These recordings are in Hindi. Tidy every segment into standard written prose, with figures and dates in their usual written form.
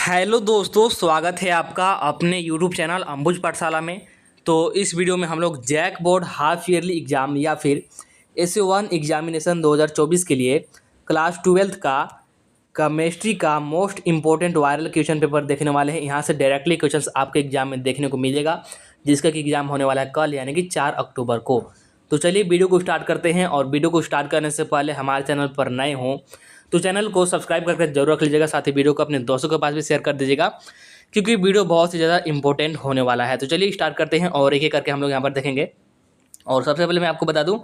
हेलो दोस्तों, स्वागत है आपका अपने यूट्यूब चैनल अंबुज पाठशाला में। तो इस वीडियो में हम लोग JAC board half yearly exam या फिर SO1 एग्जामिनेशन 2024 के लिए क्लास 12th का केमिस्ट्री का most important viral question paper देखने वाले हैं। यहाँ से डायरेक्टली क्वेश्चंस आपके एग्जाम में देखने को मिलेगा, जिसका कि एग्ज़ाम होने वाला है कल यानी कि 4 अक्टूबर को। तो चलिए वीडियो को स्टार्ट करते हैं। और वीडियो को स्टार्ट करने से पहले हमारे चैनल पर नए हों तो चैनल को सब्सक्राइब करके जरूर रख लीजिएगा, साथ ही वीडियो को अपने दोस्तों के पास भी शेयर कर दीजिएगा, क्योंकि वीडियो बहुत ही ज़्यादा इंपॉर्टेंट होने वाला है। तो चलिए स्टार्ट करते हैं और एक एक करके हम लोग यहाँ पर देखेंगे। और सबसे पहले मैं आपको बता दूं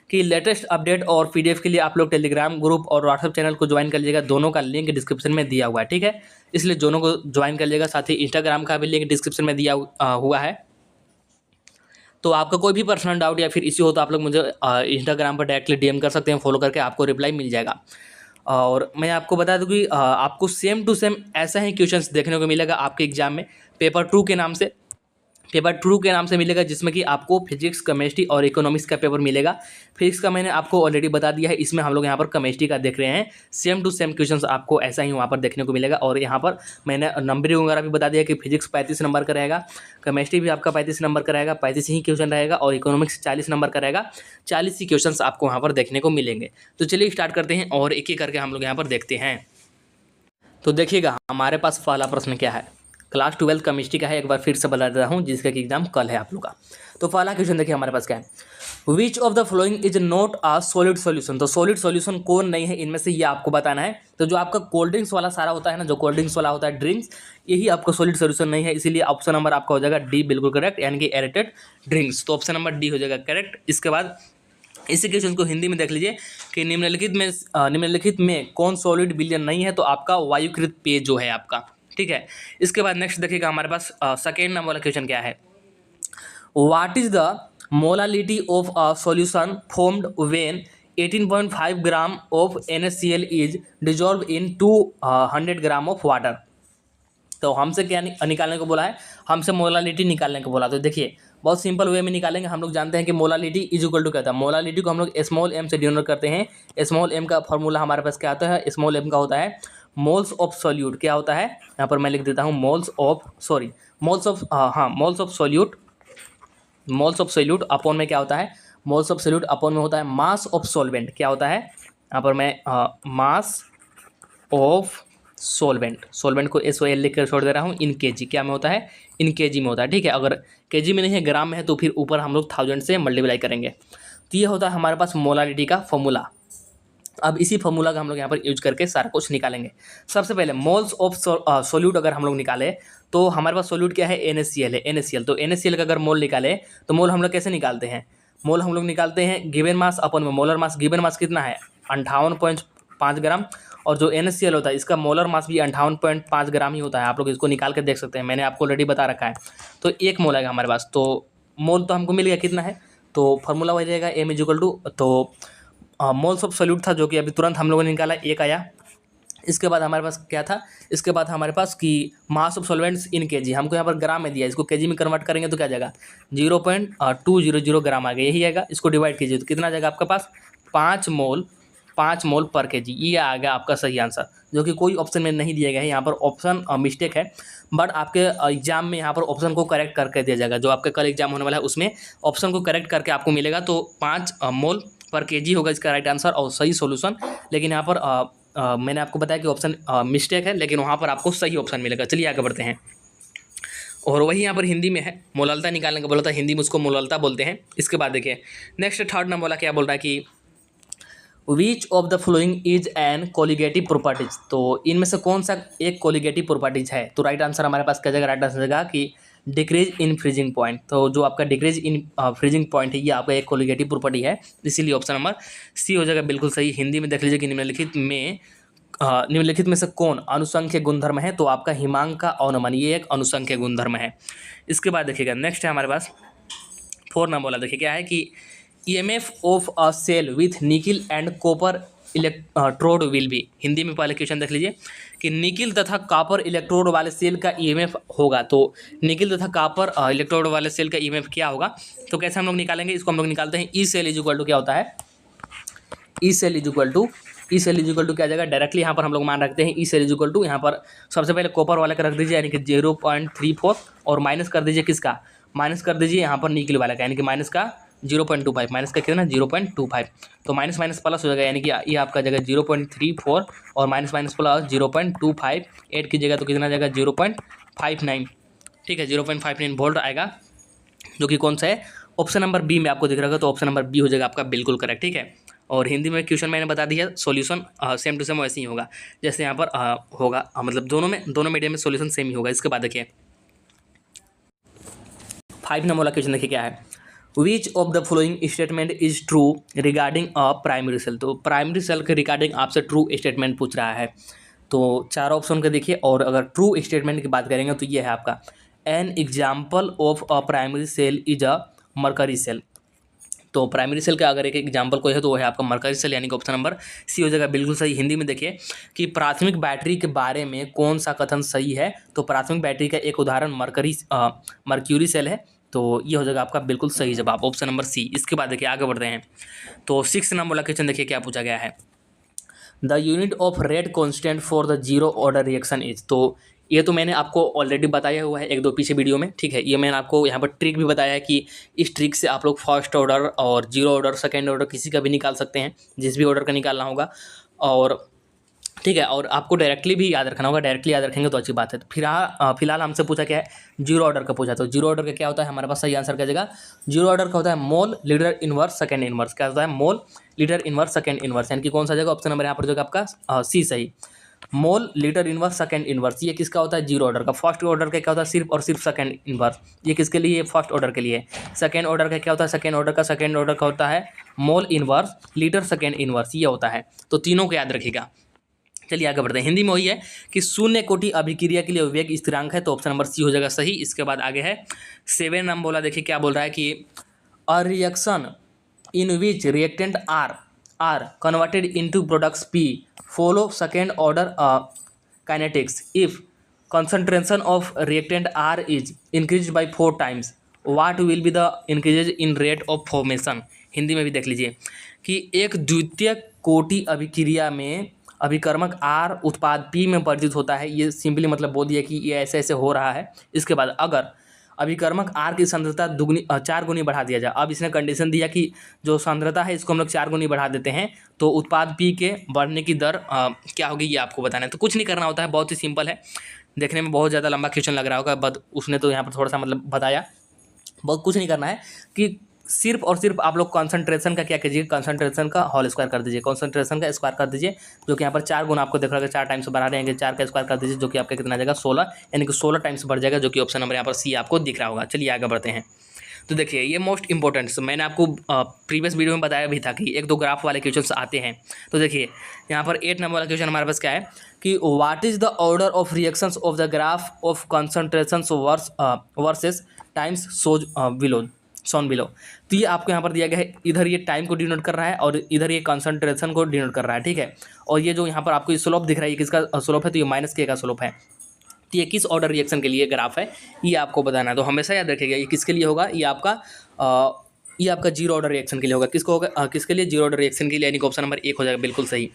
कि लेटेस्ट अपडेट और PDF के लिए आप लोग टेलीग्राम ग्रुप और व्हाट्सएप चैनल को ज्वाइन कर लीजिएगा। दोनों का लिंक डिस्क्रिप्शन में दिया हुआ है, ठीक है, इसलिए दोनों को ज्वाइन कर लीजिएगा। साथ ही इंस्टाग्राम का भी लिंक डिस्क्रिप्शन में दिया हुआ है। तो आपका कोई भी पर्सनल डाउट या फिर इश्यू हो तो आप लोग मुझे इंस्टाग्राम पर डायरेक्टली DM कर सकते हैं, फॉलो करके आपको रिप्लाई मिल जाएगा। और मैं आपको बता दूं कि आपको सेम टू सेम ऐसा ही क्वेश्चंस देखने को मिलेगा आपके एग्जाम में पेपर 2 के नाम से मिलेगा, जिसमें कि आपको फिजिक्स, केमिस्ट्री और इकोनॉमिक्स का पेपर मिलेगा। फिजिक्स का मैंने आपको ऑलरेडी बता दिया है, इसमें हम लोग यहाँ पर केमिस्ट्री का देख रहे हैं। सेम टू सेम क्वेश्चंस आपको ऐसा ही वहाँ पर देखने को मिलेगा। और यहाँ पर मैंने नंबरिंग वगैरह भी बता दिया कि फिजिक्स 35 नंबर का रहेगा, केमिस्ट्री भी आपका 35 नंबर का रहेगा, 35 ही क्वेश्चन रहेगा, और इकोनॉमिक्स 40 नंबर का रहेगा। 40 ही क्वेश्चन आपको वहाँ पर देखने को मिलेंगे। तो चलिए स्टार्ट करते हैं और एक एक करके हम लोग यहाँ पर देखते हैं। तो देखिएगा हमारे पास पहला प्रश्न क्या है, क्लास 12 केमिस्ट्री का है। एक बार फिर से बता देता हूँ, जिसका कि एग्जाम कल है आप लोग का। तो पहला क्वेश्चन देखिए हमारे पास क्या है, which of the following is not a solid solution. तो सॉलिड सॉल्यूशन कौन नहीं है इनमें से, ये आपको बताना है। तो जो आपका कोल्ड ड्रिंक्स वाला सारा होता है ना, जो कोल्ड ड्रिंक्स वाला होता है ड्रिंक्स, यही आपका सॉलिड सॉल्यूशन नहीं है। इसीलिए ऑप्शन नंबर आपका हो जाएगा डी, बिल्कुल करेक्ट, यानी कि एरेटेड ड्रिंक्स। तो ऑप्शन नंबर डी हो जाएगा करेक्ट। इसके बाद इसी क्वेश्चन को हिंदी में देख लीजिए कि निम्नलिखित में कौन सॉलिड विलयन नहीं है। तो आपका वायुकृत पेय जो है आपका, ठीक है। इसके बाद नेक्स्ट देखिएगा हमारे पास सेकेंड नंबर वाला क्वेश्चन क्या है, what is the molality of a solution formed when 18.5 gram of NaCl is dissolve in 200 gram of water. तो हमसे क्या निकालने को बोला है, हमसे मोलालिटी निकालने को बोला। तो देखिए बहुत सिंपल वे में निकालेंगे। हम लोग जानते हैं कि मोलालिटी इज इक्वल टू क्या होता है, मोलालिटी को हम लोग स्मॉल m से डिनोट करते हैं। स्मॉल m का फॉर्मूला हमारे पास क्या होता है, स्मॉल m का होता है मोल्स ऑफ सॉल्यूट। क्या होता है, यहाँ पर मैं लिख देता हूँ मोल्स ऑफ सोल्यूट अपॉन में क्या होता है, मोल्स ऑफ सोल्यूट अपॉन में होता है मास ऑफ सॉल्वेंट। क्या होता है, यहाँ पर मैं मास ऑफ सोलवेंट को SOL लिख कर छोड़ दे रहा हूँ इन kg। क्या में होता है, इन kg में होता है, ठीक है। अगर kg में नहीं है, ग्राम में है, तो फिर ऊपर हम लोग 1000 से मल्टीप्लाई करेंगे। तो ये होता है हमारे पास मोलालिटी का फॉर्मूला। अब इसी फॉर्मूला का हम लोग यहाँ पर यूज करके सारा कुछ निकालेंगे। सबसे पहले मोल्स ऑफ सोल्यूट अगर हम लोग निकाले तो हमारे पास सोल्यूट क्या है, NaCl है, NaCl। तो NaCl का अगर मोल निकाले तो मोल हम लोग कैसे निकालते हैं, मोल हम लोग निकालते हैं गिवन मास अपन में मोलर मास। गिवन मास कितना है, 58.5 ग्राम। और जो NaCl होता है इसका मोलर मास भी 58.5 ग्राम ही होता है। आप लोग इसको निकाल के देख सकते हैं, मैंने आपको ऑलरेडी बता रखा है। तो एक मोल आएगा हमारे पास। तो मोल तो हमको मिल गया कितना है, तो फार्मूला हो जाएगा M इक्वल टू, तो मोल्स ऑफ सोल्यूट था जो कि अभी तुरंत हम लोगों ने निकाला, एक आया। इसके बाद हमारे पास क्या था, इसके बाद हमारे पास कि mass of solvents in kg, हमको यहाँ पर ग्राम में दिया, इसको kg में कन्वर्ट करेंगे तो क्या जाएगा, 0.200 ग्राम आ गया, यही आएगा। इसको डिवाइड कीजिए तो कितना जाएगा आपके पास, 5 मोल पर kg। ये आ गया आपका सही आंसर, जो कि कोई ऑप्शन में नहीं दिया गया है। यहाँ पर ऑप्शन मिस्टेक है, बट आपके एग्जाम में यहाँ पर ऑप्शन को करेक्ट करके दिया जाएगा। जो आपका कल एग्जाम होने वाला है उसमें ऑप्शन को करेक्ट करके आपको मिलेगा। तो 5 मोल पर kg होगा इसका राइट आंसर और सही सोल्यूशन। लेकिन यहाँ पर मैंने आपको बताया कि ऑप्शन मिस्टेक है, लेकिन वहाँ पर आपको सही ऑप्शन मिलेगा। चलिए आगे बढ़ते हैं। और वही यहाँ पर हिंदी में है, मोलालता निकालने का बोला था, हिंदी में उसको मोलालता बोलते हैं। इसके बाद देखिए नेक्स्ट थर्ड नंबर वाला क्या बोल रहा है कि विच of the following is an colligative properties. तो इनमें से कौन सा एक कोलिगेटिव प्रॉपर्टीज है। तो राइट आंसर हमारे पास क्या जाएगा, राइट आंसर जाएगा कि डिक्रीज इन फ्रीजिंग पॉइंट। तो जो आपका डिक्रीज इन फ्रीजिंग पॉइंट है, ये आपका एक कोलिगेटिव प्रॉपर्टी है, इसीलिए ऑप्शन नंबर C हो जाएगा बिल्कुल सही। हिंदी में देख लीजिए कि निम्नलिखित में से कौन अनुसंख्य गुणधर्म है। तो आपका हिमांक का अवनमन, ये एक अनुसंख्य गुणधर्म है। इसके बाद देखिएगा नेक्स्ट है हमारे पास 4 नंबर वाला। देखिए क्या है कि EMF of a cell with nickel and copper electrode will be. Hindi में पहले क्वेश्चन देख लीजिए कि निकिल तथा कॉपर इलेक्ट्रोड वाले सेल का EMF होगा। तो निकिल तथा कॉपर इलेक्ट्रोड वाले सेल का EMF क्या होगा। तो कैसे हम लोग निकालेंगे, इसको हम लोग निकालते हैं E cell is equal to क्या होता है, E cell is equal to E cell is equal to क्या जाएगा, डायरेक्टली यहाँ पर हम लोग मान रखते हैं E cell is equal to, यहाँ पर सबसे पहले कॉपर वाले का रख दीजिए यानी कि 0.34 और माइनस कर दीजिए किसका, माइनस कर दीजिए यहाँ पर निकल वाला का यानी कि माइनस का 0.25, माइनस का कितना 0.25, तो माइनस माइनस प्लस हो जाएगा यानी कि ये आपका जगह 0.34 और माइनस माइनस प्लस 0.25 ऐड कीजिएगा तो कितना जाएगा 0.59, ठीक है 0.59 वोल्ट आएगा, जो कि कौन सा है ऑप्शन नंबर बी में आपको दिख रहा होगा, तो ऑप्शन नंबर बी हो जाएगा आपका बिल्कुल करेक्ट, ठीक है। और हिंदी में क्वेश्चन मैंने बता दिया, सॉल्यूशन सेम टू सेम वैसे ही होगा जैसे यहाँ पर होगा, मतलब दोनों मीडियम में सॉल्यूशन सेम ही होगा। इसके बाद देखिए 5 नंबर वाला क्वेश्चन देखिए क्या है, which of the following statement is true regarding a primary cell, तो प्राइमरी सेल के रिगार्डिंग आपसे ट्रू स्टेटमेंट पूछ रहा है, तो 4 ऑप्शन का देखिए, और अगर ट्रू स्टेटमेंट की बात करेंगे तो ये है आपका an example of a primary cell is a mercury cell, तो प्राइमरी सेल का अगर एक एग्जाम्पल कोई है तो वो है आपका मरकरी सेल यानी कि ऑप्शन नंबर सी हो जाएगा बिल्कुल सही। हिंदी में देखिए कि प्राथमिक बैटरी के बारे में कौन सा कथन सही है, तो प्राथमिक बैटरी का एक उदाहरण मर्क्यूरी सेल है, तो ये हो जाएगा आपका बिल्कुल सही जवाब ऑप्शन नंबर सी। इसके बाद देखिए आगे बढ़ते हैं, तो 6 नंबर वाला क्वेश्चन देखिए क्या पूछा गया है, the unit of rate constant for the zero order reaction is, तो ये तो मैंने आपको ऑलरेडी बताया हुआ है एक दो पीछे वीडियो में, ठीक है। ये मैंने आपको यहाँ पर ट्रिक भी बताया है कि इस ट्रिक से आप लोग फर्स्ट ऑर्डर और जीरो ऑर्डर सेकेंड ऑर्डर किसी का भी निकाल सकते हैं, जिस भी ऑर्डर का निकालना होगा, और ठीक है, और आपको डायरेक्टली भी याद रखना होगा, डायरेक्टली याद रखेंगे तो अच्छी बात है। तो फिलहाल हमसे पूछा क्या है, जीरो ऑर्डर का पूछा, तो जीरो ऑर्डर का क्या होता है हमारे पास सही आंसर क्या जगह, जीरो ऑर्डर का होता है मोल लीडर इनवर्स सेकंड इनवर्स, क्या होता है मोल लीडर इनवर्स सेकंड इनवर्स, यानी कि कौन सा जगह ऑप्शन नंबर यहाँ पर जो आपका सी सही, mole litre inverse second inverse, ये किसका होता है जीरो ऑर्डर का। फर्स्ट ऑर्डर का क्या होता है सिर्फ और सिर्फ सेकंड इनवर्स, ये किसके लिए फर्स्ट ऑर्डर के लिए। सेकंड ऑर्डर का क्या होता है, सेकंड ऑर्डर का होता है mole inverse litre second inverse, ये होता है, तो तीनों को याद रखिएगा। चलिए आगे बढ़ते हैं, हिंदी में वही है कि शून्य कोटि अभिक्रिया के लिए वेग स्थिरांक है, तो ऑप्शन नंबर सी हो जाएगा सही। इसके बाद आगे है 7 नंबर बोला, देखिए क्या बोल रहा है कि a reaction in which reactant are converted into products P follow second order kinetics if concentration of reactant R is increased by 4 times what will be the increases in rate of formation। Hindi में भी देख लीजिए कि एक द्वितीय कोटि अभिक्रिया में अभिकर्मक R उत्पाद P में परिवर्तित होता है, ये सिंपली मतलब बोल दिया कि ये ऐसे ऐसे हो रहा है। इसके बाद अगर अभिकर्मक R की सांद्रता 4 गुनी बढ़ा दिया जाए, अब इसने कंडीशन दिया कि जो सांद्रता है इसको हम लोग 4 गुनी बढ़ा देते हैं तो उत्पाद P के बढ़ने की दर क्या होगी ये आपको बताना है। तो कुछ नहीं करना होता है, बहुत ही सिंपल है, देखने में बहुत ज़्यादा लंबा क्वेश्चन लग रहा होगा, बट उसने तो यहाँ पर थोड़ा सा मतलब बताया, बहुत कुछ नहीं करना है कि सिर्फ और सिर्फ आप लोग कॉन्सेंट्रेशन का क्या कीजिए, कॉन्सेंट्रेशन का होल स्क्वायर कर दीजिए, कॉन्सेंट्रेशन का स्क्वायर कर दीजिए, जो कि यहाँ पर 4 गुना आपको देख रहा है 4 टाइम्स बढ़ा रहे हैं, 4 का स्क्वायर कर दीजिए जो कि आपका कितना जाएगा 16, यानी कि 16 टाइम्स बढ़ जाएगा, जो कि ऑप्शन नंबर यहाँ पर सी आपको दिख रहा होगा। चलिए आगे बढ़ते हैं, तो देखिए ये मोस्ट इंपॉर्टेंट, मैंने आपको प्रीवियस वीडियो में बताया भी था कि एक दो ग्राफ वाले क्वेश्चन आते हैं। तो देखिए यहाँ पर 8 नंबर वाला क्वेश्चन हमारे पास क्या है कि what is the order of reactions of the graph of concentrations versus times Son below. तो ये आपको यहाँ पर दिया गया है, इधर ये टाइम को डिनोट कर रहा है और इधर ये कंसंट्रेशन को डिनोट कर रहा है, ठीक है। और ये जो यहाँ पर आपको स्लोप दिख रहा है ये किसका स्लोप है, तो ये -k का स्लोप है। तो ये किस ऑर्डर रिएक्शन के लिए ग्राफ है ये आपको बताना है, तो हमेशा याद रखिएगा ये किसके लिए होगा, ये आपका जीरो ऑर्डर रिएक्शन के लिए होगा। किसको होगा, किसके लिए, जीरो ऑर्डर रिएक्शन के लिए, यानी कि ऑप्शन नंबर 1 हो जाएगा बिल्कुल सही।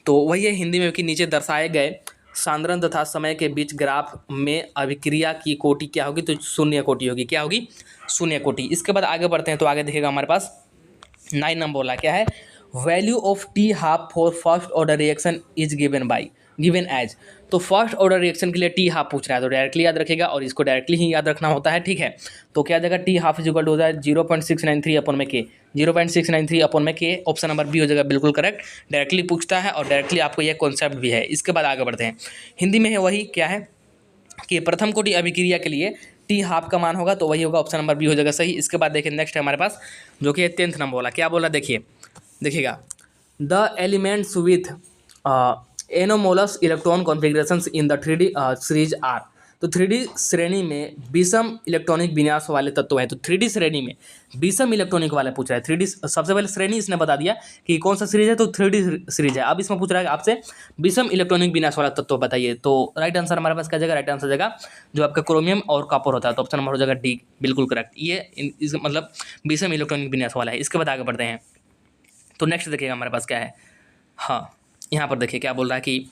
तो वही है हिंदी में कि नीचे दर्शाए गए सांद्रण तथा समय के बीच ग्राफ में अभिक्रिया की कोटि क्या होगी, तो शून्य कोटि होगी, क्या होगी शून्य कोटि। इसके बाद आगे बढ़ते हैं, तो आगे देखिएगा हमारे पास 9 नंबर बोला क्या है, value of T half for first order reaction is given as. तो फर्स्ट ऑर्डर रिएक्शन के लिए टी हाफ पूछ रहा है, तो डायरेक्टली याद रखेगा और इसको डायरेक्टली ही याद रखना होता है, ठीक है। तो क्या जगह T half is equal to हो जाए 0.693 अपन में के, 0.693 अपन में के, ऑप्शन नंबर बी हो जाएगा बिल्कुल करेक्ट। डायरेक्टली पूछता है और डायरेक्टली आपको यह कॉन्सेप्ट भी है। इसके बाद आगे बढ़ते हैं, हिंदी में है वही क्या है कि प्रथम कोटि अभिक्रिया के लिए टी हाफ का मान होगा, तो वही होगा ऑप्शन नंबर बी हो जाएगा सही। इसके बाद देखिए नेक्स्ट है हमारे पास जो कि 10th नंबर वाला, क्या बोला देखिएगा the elements with anomalous electron configurations in the 3D series are. तो 3D श्रेणी में विषम इलेक्ट्रॉनिक विन्यास वाले तत्व हैं, तो 3D श्रेणी में विषम इलेक्ट्रॉनिक वाला पूछ रहा है। 3D सबसे पहले श्रेणी इसने बता दिया कि कौन सा सीरीज है, तो 3D सीरीज है। अब इसमें पूछ रहा है आपसे विषम इलेक्ट्रॉनिक विन्यास वाला तत्व बताइए, तो राइट आंसर हमारे पास क्या जाएगा, राइट आंसर जाएगा जो आपका क्रोमियम और कॉपर होता है, तो ऑप्शन नंबर हो जाएगा डी बिल्कुल करेक्ट। ये मतलब विषम इलेक्ट्रॉनिक विन्यास वाला है। इसके बाद आगे बढ़ते हैं, तो नेक्स्ट देखिएगा हमारे पास क्या है, हाँ यहाँ पर देखिए क्या बोल रहा है कि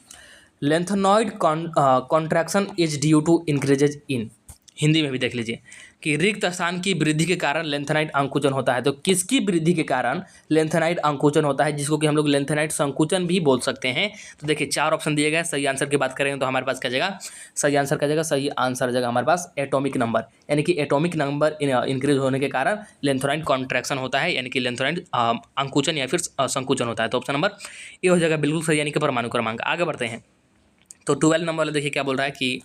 lanthanoid contraction is due to increases in, Hindi में भी देख लीजिए कि रिक्त स्थान की वृद्धि के कारण लेंथेनाइट अंकुचन होता है। तो किसकी वृद्धि के कारण लेंथेनाइट अंकुचन होता है, जिसको कि हम लोग लेंथेनाइट संकुचन भी बोल सकते हैं। तो देखिए 4 ऑप्शन दिए गए, सही आंसर की बात करेंगे तो हमारे पास क्या जाएगा, सही आंसर क्या जाएगा, सही आंसर जाएगा हमारे पास एटॉमिक नंबर, यानी कि एटॉमिक नंबर इंक्रीज होने के कारण लेंथेनाइट कॉन्ट्रैक्शन होता है, यानी कि लेंथेनाइट अंकुचन या फिर संकुचन होता है। तो ऑप्शन नंबर ए हो जाएगा बिल्कुल सही, यानी कि परमाणु क्रमांक। आगे बढ़ते हैं तो 12 नंबर वाला देखिए क्या बोल रहा है कि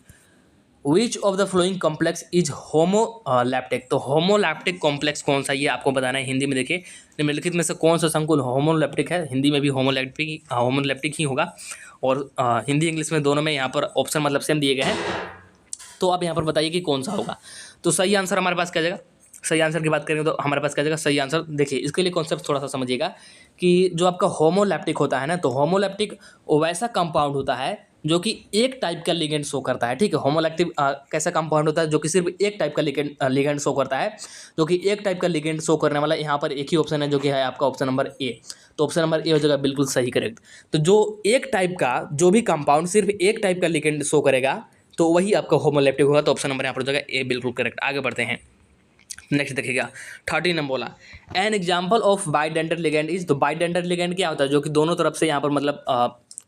विच of the flowing complex is homoleptic. तो होमोलैप्टिक कॉम्प्लेक्स कौन सा, ये आपको बताना है हिंदी में। देखिए निम्नलिखित में से कौन सा संकुल होमोलैप्टिक है, हिंदी में भी होमोलैप्टिक ही होगा, और हिंदी इंग्लिश में दोनों में यहाँ पर ऑप्शन मतलब सेम दिए गए हैं। तो आप यहाँ पर बताइए कि कौन सा होगा। तो सही आंसर हमारे पास क्या जाएगा, सही आंसर की बात करेंगे तो हमारे पास क्या जाएगा, सही आंसर देखिए इसके लिए कॉन्सेप्ट थोड़ा सा समझिएगा कि जो आपका होमोलैप्टिक होता है ना, तो होमोलैप्टिक वैसा कंपाउंड होता है जो कि एक टाइप का लिगेंड शो करता है। ठीक है, होमोलैप्टिक कैसा कंपाउंड होता है जो कि सिर्फ एक टाइप का लिगेंड शो करता है, जो कि एक टाइप का लिगेंड शो करने वाला यहाँ पर एक ही ऑप्शन है जो कि है आपका ऑप्शन नंबर ए। तो ऑप्शन नंबर ए हो जाएगा बिल्कुल सही करेक्ट। तो जो एक टाइप का जो भी कंपाउंड सिर्फ एक टाइप का लिगेंड शो करेगा तो वही आपका होमोलैप्टिक होगा। तो ऑप्शन नंबर यहाँ पर हो जाएगा ए बिल्कुल करेक्ट। आगे बढ़ते हैं, नेक्स्ट देखिएगा 13 नंबर बोला an example of bidentate ligand is. तो बाइडेंडर लिगेंड क्या होता है, जो कि दोनों तरफ से यहाँ पर मतलब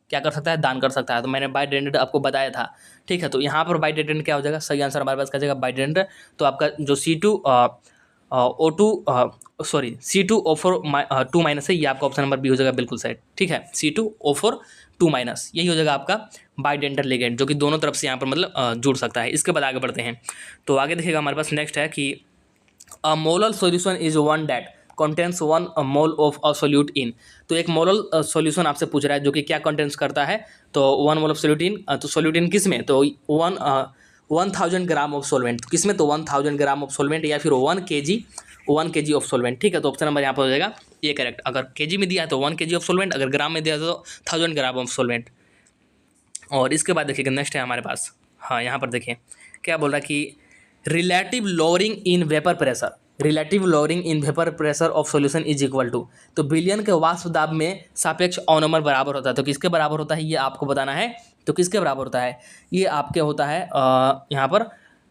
क्या कर सकता है, दान कर सकता है। तो मैंने बाइडेंडर आपको बताया था। ठीक है, तो यहाँ पर बाइडेंडर क्या हो जाएगा, सही आंसर हमारे पास क्या जाएगा बाइडेंडर। तो आपका जो C2O4 2 माइनस है, ये आपका ऑप्शन नंबर बी हो जाएगा बिल्कुल सही। ठीक है, C2O4 2 माइनस यही हो जाएगा आपका बाइडेंडर लिगेंड, जो कि दोनों तरफ से यहाँ पर मतलब जुड़ सकता है। इसके बाद आगे बढ़ते हैं तो आगे देखिएगा हमारे पास नेक्स्ट है कि a molar solution is one that contains 1 mole of a solute in. तो एक मोलर सॉल्यूशन आपसे पूछ रहा है जो कि क्या कंटेंस करता है, तो 1 मोल ऑफ सोल्यूट इन। तो सोल्यूट इन किस में, तो 1000 ग्राम ऑफ सोलवेंट किस में, तो 1000 ग्राम ऑफ सोलवेंट या फिर 1 kg ऑफ सोलवेंट। ठीक है, तो ऑप्शन नंबर यहाँ पर हो जाएगा ये करेक्ट। अगर केजी में दिया है तो 1 kg ऑफ सोलवेंट, अगर ग्राम में दिया है तो 1000 ग्राम ऑफ सोलवेंट। और इसके बाद देखिएगा नेक्स्ट है हमारे पास, हाँ यहाँ पर देखिए क्या बोल रहा है कि relative lowering in vapour pressure, relative lowering in vapour pressure of solution is equal to. तो विलयन के वाष्प दाब में सापेक्ष अवनमन बराबर होता है। तो किसके बराबर होता है ये आपको बताना है। तो किसके बराबर होता है, ये आपके होता है यहाँ पर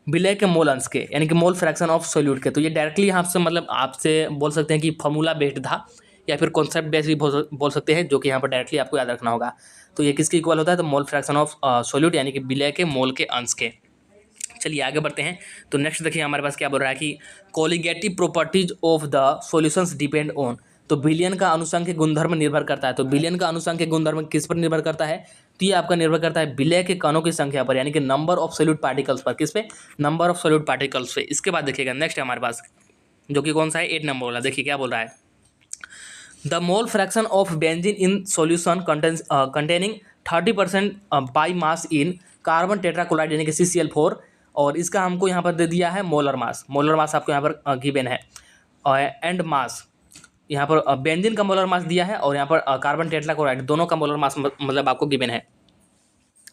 विलय के मोल अंश के, यानी कि मोल फ्रैक्शन ऑफ सोल्यूट के। तो ये डायरेक्टली आपसे मतलब आपसे बोल सकते हैं कि फॉर्मूला बेस्ड था या फिर कॉन्सेप्ट बेस्ड भी बोल सकते हैं, जो कि यहाँ पर डायरेक्टली आपको याद रखना होगा। तो ये किसके इक्वल होता है, तो मोल फ्रैक्शन ऑफ सोल्यूट, यानी कि विलय के मोल के अंश के। चलिए आगे बढ़ते हैं तो नेक्स्ट देखिए हमारे पास क्या बोल रहा है कि colligative properties of the solutions depend on. तो विलयन का अनुसंख्यक गुणधर्म निर्भर करता है। तो विलयन का अनुसंख्यक गुणधर्म किस पर निर्भर करता है, तो ये आपका निर्भर करता है विलय के कणों की संख्या पर, यानी कि नंबर ऑफ सोल्यूट पार्टिकल्स पर। किस पे, नंबर ऑफ सोल्यूट पार्टिकल्स पे। इसके बाद देखिएगा नेक्स्ट है हमारे पास जो कि कौन सा है, 8 नंबर वाला। देखिए क्या बोल रहा है, the mole fraction of benzene in solution containing 30% by mass in carbon tetrachloride, यानी कि CCl4। और इसका हमको यहाँ पर दे दिया है मोलर मास। मोलर मास आपको यहाँ पर गिवन है एंड मास, यहाँ पर बेंजीन का मोलर मास दिया है और यहाँ पर कार्बन टेट्राक्लोराइड दोनों का मोलर मास मतलब आपको गिवन है।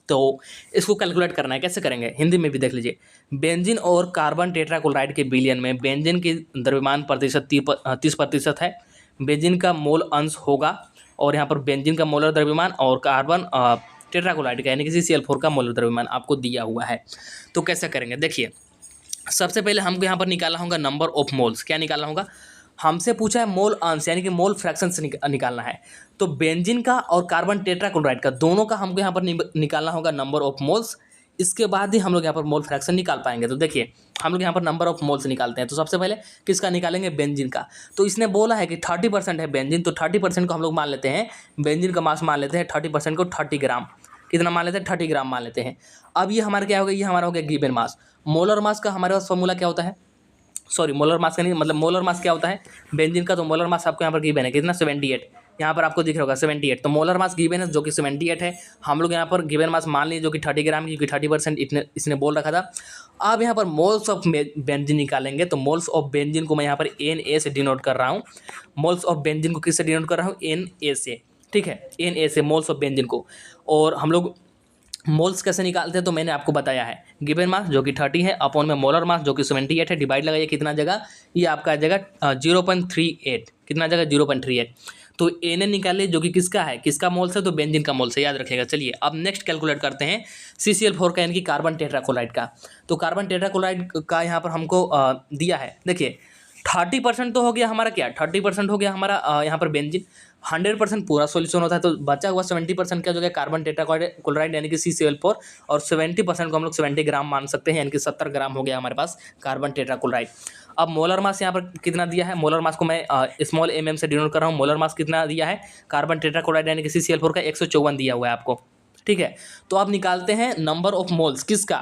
तो इसको कैलकुलेट करना है, कैसे करेंगे, हिंदी में भी देख लीजिए। बेंजीन और कार्बन टेट्राक्लोराइड के विलयन में बेंजीन की द्रव्यमान प्रतिशत 30% है, बेंजीन का मोल अंश होगा, और यहाँ पर बेंजीन का मोलर द्रव्यमान और कार्बन टेट्राक्लोराइड का यानी कि CCl4 का मोलर द्रव्यमान आपको दिया हुआ है। तो कैसे करेंगे, देखिए सबसे पहले हमको यहाँ पर निकालना होगा नंबर ऑफ मोल्स। क्या निकालना होगा, हमसे पूछा है मोल अंश यानी कि मोल फ्रैक्शन से निकालना है। तो बेंजीन का और कार्बन टेट्राक्लोराइड का दोनों का हमको यहाँ पर निकालना होगा नंबर ऑफ मोल्स। इसके बाद ही हम लोग यहाँ पर मोल फ्रैक्शन निकाल पाएंगे। तो देखिए हम लोग यहाँ पर नंबर ऑफ मोल्स निकालते हैं। तो सबसे पहले किसका निकालेंगे, बेंजीन का। तो इसने बोला है कि 30% है बेंजीन, तो 30% को हम लोग मान लेते हैं, बेंजीन का मास मान लेते हैं 30% को 30 ग्राम। कितना मान लेते हैं, 30 ग्राम मान लेते हैं। अब ये हमारा क्या होगा, ये हमारा हो गया गिवन मास। मोलर मास का हमारे पास फॉर्मूला क्या होता है, सॉरी मोलर मास का नहीं, मतलब मोलर मास क्या होता है बेंजीन का। तो मोलर मास आपको यहाँ पर गिवन है कितना, 78। यहाँ पर आपको दिख रहा होगा 78। तो मोलर मास गिवन है जो कि 78 है। हम लोग यहाँ पर गिवन मास मान लीजिए जो कि 30 ग्राम, क्योंकि 30% इसने बोल रखा था। अब यहाँ पर मोल्स ऑफ बेंजीन निकालेंगे। तो मोल्स ऑफ बेंजीन को मैं यहाँ पर Na से डिनोट कर रहा हूँ। मोल्स ऑफ बेंजीन को किससे डिनोट कर रहा हूँ, Na से। ठीक है, Na से मोल्स ऑफ बेंजीन को। और हम लोग मोल्स कैसे निकालते हैं तो मैंने आपको बताया है, गिवन मास जो कि 30 है अपॉन में मोलर मास जो कि 78 है, डिवाइड लगाइए कितना जगह, ये आपका जगह 0.38, कितना जगह 0.38। तो Na निकालिए जो कि किसका है, किसका मोल्स है, तो बेंजीन का मोल्स है, याद रखिएगा। चलिए अब नेक्स्ट कैलकुलेट करते हैं CCl4 का, यानी कि कार्बन टेट्राक्लोराइड का। तो कार्बन टेट्राक्लोराइड का यहाँ पर हमको दिया है, देखिए 30% तो हो गया हमारा क्या, 30% हो गया हमारा यहाँ पर बेंजीन। 100% पूरा सॉल्यूशन होता है, तो बचा हुआ 70% क्या हो गया, कार्बन टेट्राक्लोराइड यानी कि CCl4, और 70% को हम लोग 70 ग्राम मान सकते हैं, यानी कि 70 ग्राम हो गया हमारे पास कार्बन टेट्राक्लोराइड। अब मोलर मास यहाँ पर कितना दिया है, मोलर मास को मैं स्मॉल mm से डिनोट कर रहा हूँ। मोलर मास कितना दिया है कार्बन टेट्राक्लोराइड यानी कि CCl4 का, 154 दिया हुआ है आपको, ठीक है। तो आप निकालते हैं नंबर ऑफ मोल्स किसका,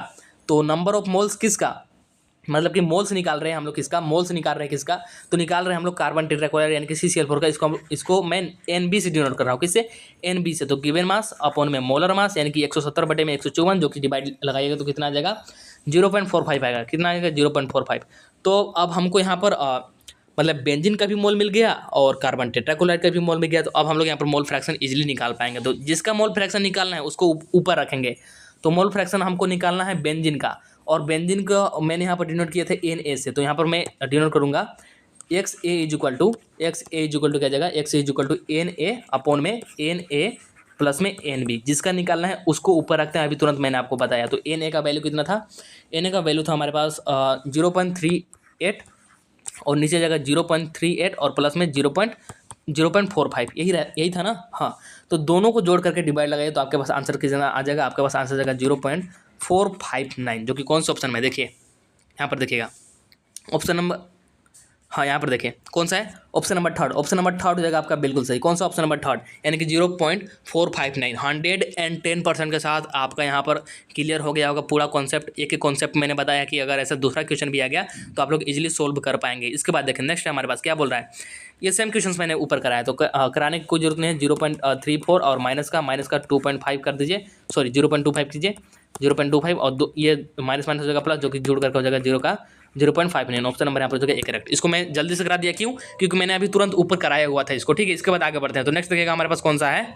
तो नंबर ऑफ मोल्स किसका, मतलब कि मोल्स निकाल रहे हैं हम लोग किसका, मोल्स निकाल रहे हैं किसका, तो निकाल रहे हैं हम लोग कार्बन टेट्राक्लोराइड यानी कि CCl4 का। इसको मैं NB से डिनोट कर रहा हूँ, किससे, NB से। तो गिवन मास अपॉन में मोलर मास यानी कि 170 बटे में 154, जो कि डिवाइड लगाइएगा तो कितना आ जाएगा, 0.45 आएगा, कितना आएगा 0.45। तो अब हमको यहाँ पर मतलब बेंजीन का भी मोल मिल गया और कार्बन टेट्राक्लोराइड का भी मोल मिल गया। तो अब हम लोग यहाँ पर मोल फ्रैक्शन इजीली निकाल पाएंगे। तो जिसका मोल फ्रैक्शन निकालना है उसको ऊपर रखेंगे। तो मोल फ्रैक्शन हमको निकालना है बेंजीन का, और बेंजीन का मैंने यहाँ पर डिनोट किया था Na से। तो यहाँ पर मैं डिनोट करूँगा XA इक्वल टू क्या जाएगा, XA equal to Na upon में Na प्लस में NB। जिसका निकालना है उसको ऊपर रखते हैं, अभी तुरंत मैंने आपको बताया। तो Na का वैल्यू कितना था, Na का वैल्यू था हमारे पास 0.38 और नीचे जाएगा 0.38 और प्लस में 0.45, यही था ना, हाँ। तो दोनों को जोड़ करके डिवाइड लगाइए तो आपके पास आंसर कितना आ जाएगा, आपके पास आंसर जाएगा 0.459, जो कि कौन सा ऑप्शन में, देखिए यहाँ पर देखिएगा ऑप्शन नंबर, हाँ यहाँ पर देखिए कौन सा है, option number third. Option number third हो जाएगा आपका बिल्कुल सही। कौन सा, ऑप्शन नंबर थर्ड, यानी कि 0.459। 110% के साथ आपका यहाँ पर क्लियर हो गया होगा पूरा कॉन्सेप्ट। एक कॉन्सेप्ट मैंने बताया कि अगर ऐसा दूसरा क्वेश्चन भी आ गया तो आप लोग इजीली सोल्व कर पाएंगे। इसके बाद देखें नेक्स्ट हमारे पास क्या बोल रहा है, ये सेम क्वेश्चन मैंने ऊपर कराया, तो कराने की कोई जरूरत नहीं है। 0.34 और माइनस का 2.5 कर दीजिए, सॉरी 0.25 कीजिए, 0.25 और ये माइनस हो जाएगा प्लस, जो कि जोड़ करके हो जाएगा 0.59। ऑप्शन नंबर यहाँ पर हो जाएगा करेक्ट। इसको मैं जल्दी से करा दिया, क्यों, क्योंकि मैंने अभी तुरंत ऊपर कराया हुआ था इसको, ठीक है। इसके बाद आगे बढ़ते हैं। तो नेक्स्ट देखिएगा हमारे पास कौन सा है।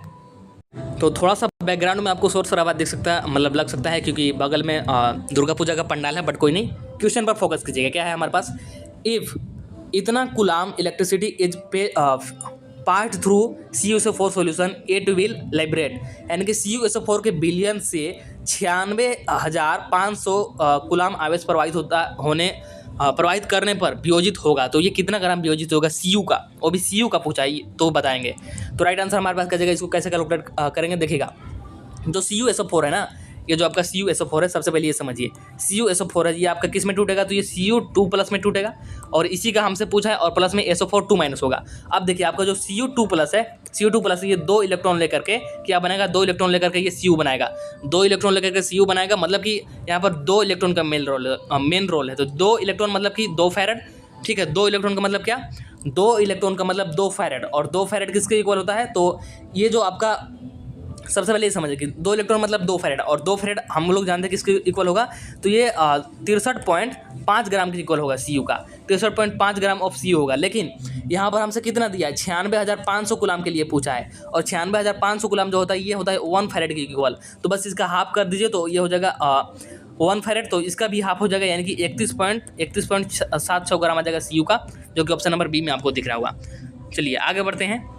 तो थोड़ा सा बैकग्राउंड में आपको शोर शराबा दिख सकता है, मतलब लग सकता है, क्योंकि बगल में दुर्गा पूजा का पंडाल है, बट कोई नहीं, क्वेश्चन पर फोकस कीजिएगा। क्या है हमारे पास, इफ इतना कुलाम electricity is part through CuSO4 solution it will Lybrate, यानी कि CuSO4 के बिलियन से 96,500 कुलाम आवेश प्रवाहित करने पर वियोजित होगा। तो ये कितना ग्राम वियोजित होगा Cu का, वो भी Cu का पूछा है तो बताएंगे। तो राइट आंसर हमारे पास क्या जाएगा, इसको कैसे कैलकुलेट करेंगे, देखिएगा। जो CuSO4 है ना, ये जो आपका CuSO4 है, सबसे पहले ये समझिए CuSO4 है, ये आपका किस में टूटेगा, तो ये Cu2 प्लस में टूटेगा, और इसी का हमसे पूछा है, और प्लस में SO4 2 माइनस होगा। अब देखिए आपका जो Cu2 प्लस है, Cu2 प्लस ये 2 इलेक्ट्रॉन लेकर के क्या बनाएगा, 2 इलेक्ट्रॉन लेकर के ये Cu बनाएगा, 2 इलेक्ट्रॉन लेकर के Cu बनाएगा, मतलब कि यहाँ पर 2 इलेक्ट्रॉन का मेन रोल है। तो 2 इलेक्ट्रॉन मतलब कि 2 फैरेड, ठीक है। 2 इलेक्ट्रॉन का मतलब क्या, 2 इलेक्ट्रॉन का मतलब 2 फैरेड, और 2 फैरेड किसके इक्वल होता है, तो ये जो आपका सबसे पहले ये समझिए कि 2 इलेक्ट्रॉन मतलब 2 फैरेड, और 2 फैरेड हम लोग जानते हैं किसके इक्वल होगा, तो ये 63.5 ग्राम के इक्वल होगा Cu का, 63.5 ग्राम ऑफ Cu होगा। लेकिन यहाँ पर हमसे कितना दिया है, 96,500 गुलाम के लिए पूछा है, और 96,500 गुलाम जो होता है ये होता है 1 फैरेड के इक्वल। तो बस इसका हाफ कर दीजिए तो ये हो जाएगा 1 फैरेड, तो इसका भी हाफ हो जाएगा, यानी कि 31.76 ग्राम आ जाएगा Cu का, जो कि ऑप्शन नंबर बी में आपको दिख रहा होगा। चलिए आगे बढ़ते हैं।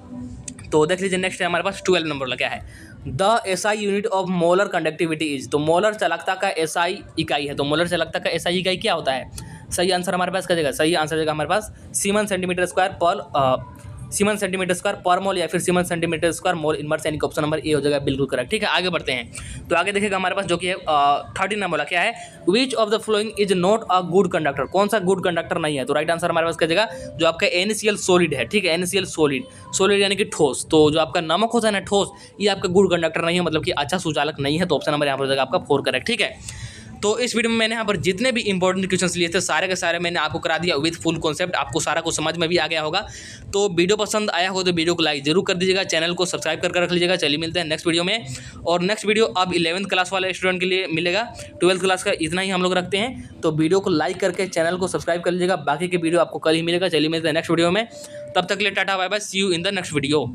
तो देख लीजिए नेक्स्ट है हमारे पास 12 नंबर वाला क्या है, the SI unit of molar conductivity is. तो मोलर चालकता का SI इकाई है। तो मोलर चालकता का SI इकाई क्या होता है, सही आंसर हमारे पास क्या जाएगा, सही आंसर जाएगा हमारे पास सीमन सेंटीमीटर स्क्वायर पर मोल, या फिर semen centimetre square mole inverse, यानी कि ऑप्शन नंबर ए हो जाएगा बिल्कुल करेक्ट, ठीक है। आगे बढ़ते हैं। तो आगे देखिएगा हमारे पास जो कि है 13 नंबर क्या है, which of the following is not a good conductor. कौन सा गुड कंडक्टर नहीं है, तो राइट आंसर हमारे पास क्या जाएगा, जो आपका NaCl सॉलिड है, ठीक है। NaCl सॉलिड यानी कि ठोस। तो जो आपका नमक होता है ना ठोस, ये आपका गुड कंडक्टर नहीं है, मतलब कि अच्छा सुचालक नहीं है। तो ऑप्शन नंबर यहाँ पर हो जाएगा आपका 4 करेक्ट, ठीक है। तो इस वीडियो में मैंने यहाँ पर जितने भी इंपॉर्टेंट क्वेश्चंस लिए थे सारे के सारे मैंने आपको करा दिया विद फुल कॉन्सेप्ट, आपको सारा कुछ समझ में भी आ गया होगा। तो वीडियो पसंद आया हो तो वीडियो को लाइक जरूर कर दीजिएगा, चैनल को सब्सक्राइब करके रख लीजिएगा। चलिए मिलते हैं नेक्स्ट वीडियो में। और नेक्स्ट वीडियो अब 11th क्लास वाले स्टूडेंट के लिए मिलेगा, 12th क्लास का इतना ही हम लोग रखते हैं। तो वीडियो को लाइक करके चैनल को सब्सक्राइब कर लीजिएगा, बाकी के वीडियो आपको कल ही मिलेगा। चलिए मिलते हैं नेक्स्ट वीडियो में, तब तक के लिए tata bye bye, see you in the next video.